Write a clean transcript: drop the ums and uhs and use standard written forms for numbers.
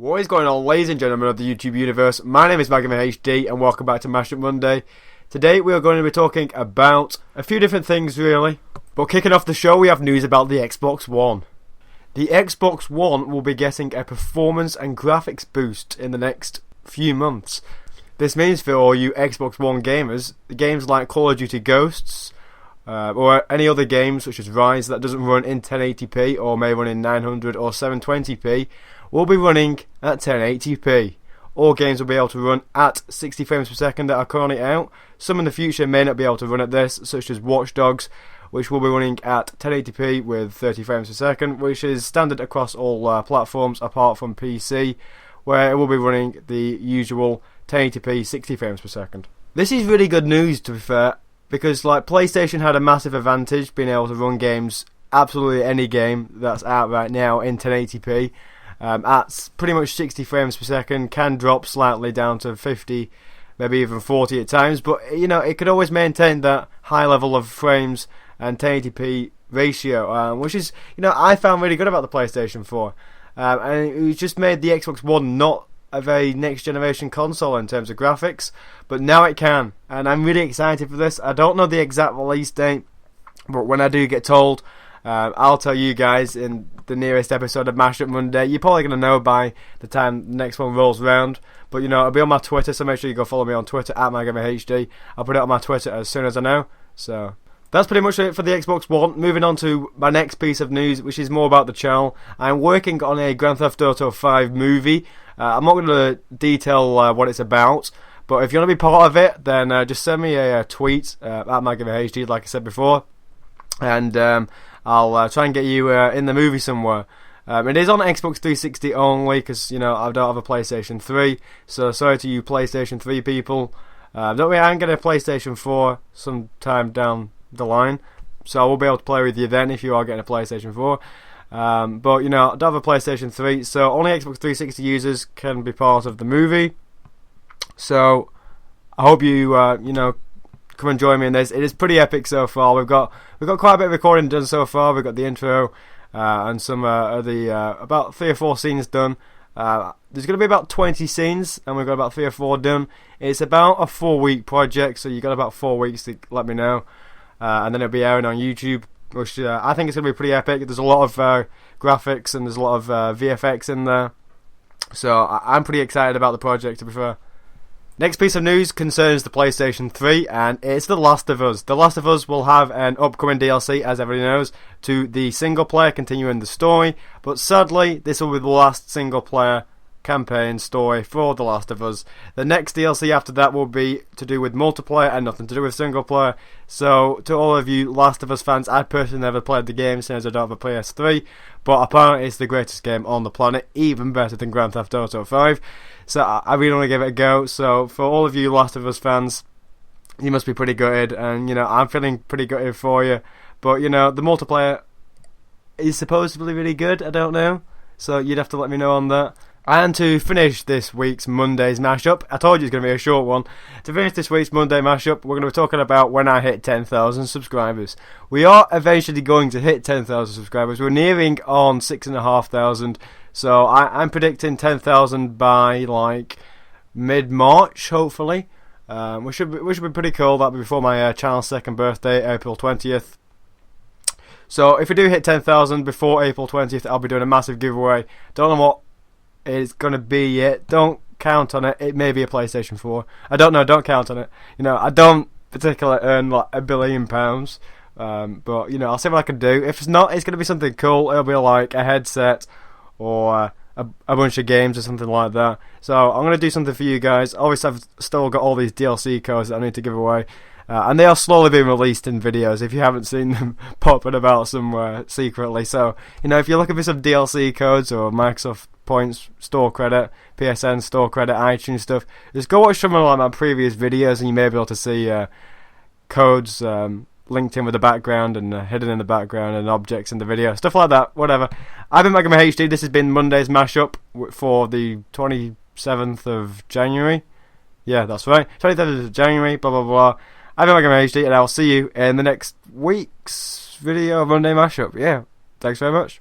What is going on, ladies and gentlemen of the YouTube universe? My name is HD and welcome back to Mashup Monday. Today we are going to be talking about a few different things really. But kicking off the show, we have news about the Xbox One. The Xbox One will be getting a performance and graphics boost in the next few months. This means for all you Xbox One gamers, games like Call of Duty Ghosts, or any other games such as Rise that doesn't run in 1080p or may run in 900 or 720p, will be running at 1080p. All games will be able to run at 60 frames per second that are currently out. Some in the future may not be able to run at this, such as Watch Dogs, which will be running at 1080p with 30 frames per second, which is standard across all platforms apart from PC, where it will be running the usual 1080p 60 frames per second. This is really good news, to be fair, because like PlayStation had a massive advantage being able to run games, absolutely any game that's out right now, in 1080p. At pretty much 60 frames per second, can drop slightly down to 50, maybe even 40 at times, but you know, it could always maintain that high level of frames and 1080p ratio, which is, you know, I found really good about the PlayStation 4, and it just made the Xbox One not a very next generation console in terms of graphics, but now it can, and I'm really excited for this. I don't know the exact release date, but when I do get told, I'll tell you guys in the nearest episode of Mashup Monday. You're probably going to know by the time the next one rolls around, but you know, it'll be on my Twitter, so make sure you go follow me on Twitter at MyGamerHD. I'll put it on my Twitter as soon as I know. So that's pretty much it for the Xbox One. Moving on to my next piece of news, which is more about the channel. I'm working on a Grand Theft Auto 5 movie. I'm not going to detail what it's about, but if you want to be part of it, then just send me a tweet at MyGamerHD, like I said before, and I'll try and get you in the movie somewhere. It is on Xbox 360 only, because you know, I don't have a PlayStation 3, so sorry to you PlayStation 3 people. Don't worry, I'm getting a PlayStation 4 sometime down the line, so I will be able to play with you then if you are getting a PlayStation 4. But you know, I don't have a PlayStation 3, so only Xbox 360 users can be part of the movie. So I hope you you know, come and join me in this. It is pretty epic so far. We've got quite a bit of recording done so far. We've got the intro and some of the about 3 or 4 scenes done. There's going to be about 20 scenes, and we've got about 3 or 4 done. It's about a 4-week project, so you've got about 4 weeks to let me know, and then it'll be airing on YouTube, which I think it's going to be pretty epic. There's a lot of graphics and there's a lot of VFX in there, so I'm pretty excited about the project, to be fair. Next piece of news concerns the PlayStation 3, and it's The Last of Us. The Last of Us will have an upcoming DLC, as everybody knows, to the single player, continuing the story, but sadly, this will be the last single player campaign story for The Last of Us. The next DLC after that will be to do with multiplayer and nothing to do with single player. So, to all of you Last of Us fans, I personally never played the game since I don't have a PS3, but apparently it's the greatest game on the planet, even better than Grand Theft Auto 5. So I really want to give it a go. So for all of you Last of Us fans, you must be pretty gutted, and you know, I'm feeling pretty gutted for you. But you know, the multiplayer is supposedly really good. I don't know, so you'd have to let me know on that. And to finish this week's Monday's mashup, I told you it's going to be a short one. To finish this week's Monday mashup, we're going to be talking about when I hit 10,000 subscribers. We are eventually going to hit 10,000 subscribers. We're nearing on 6,500. So I'm predicting 10,000 by like mid-March, hopefully. Which should be pretty cool. That'll be before my channel's second birthday, April 20th. So if we do hit 10,000 before April 20th, I'll be doing a massive giveaway. Don't know what it's going to be yet. Don't count on it. It may be a PlayStation 4. I don't know. Don't count on it. You know, I don't particularly earn like £1 billion. But you know, I'll see what I can do. If it's not, it's going to be something cool. It'll be like a headset or a bunch of games or something like that. So I'm going to do something for you guys. Obviously, I've still got all these DLC codes that I need to give away. And they are slowly being released in videos if you haven't seen them popping about somewhere secretly. So, you know, if you're looking for some DLC codes or Microsoft Points store credit, PSN store credit, iTunes stuff, just go watch some of like my previous videos and you may be able to see codes linked in with the background and hidden in the background and objects in the video, stuff like that, whatever. I've been MyGamerHD. This has been Monday's mashup for the 27th of January. Yeah, that's right, 27th of January, blah blah blah. I've been MyGamerHD, and I'll see you in the next week's video of Monday mashup. Yeah, thanks very much.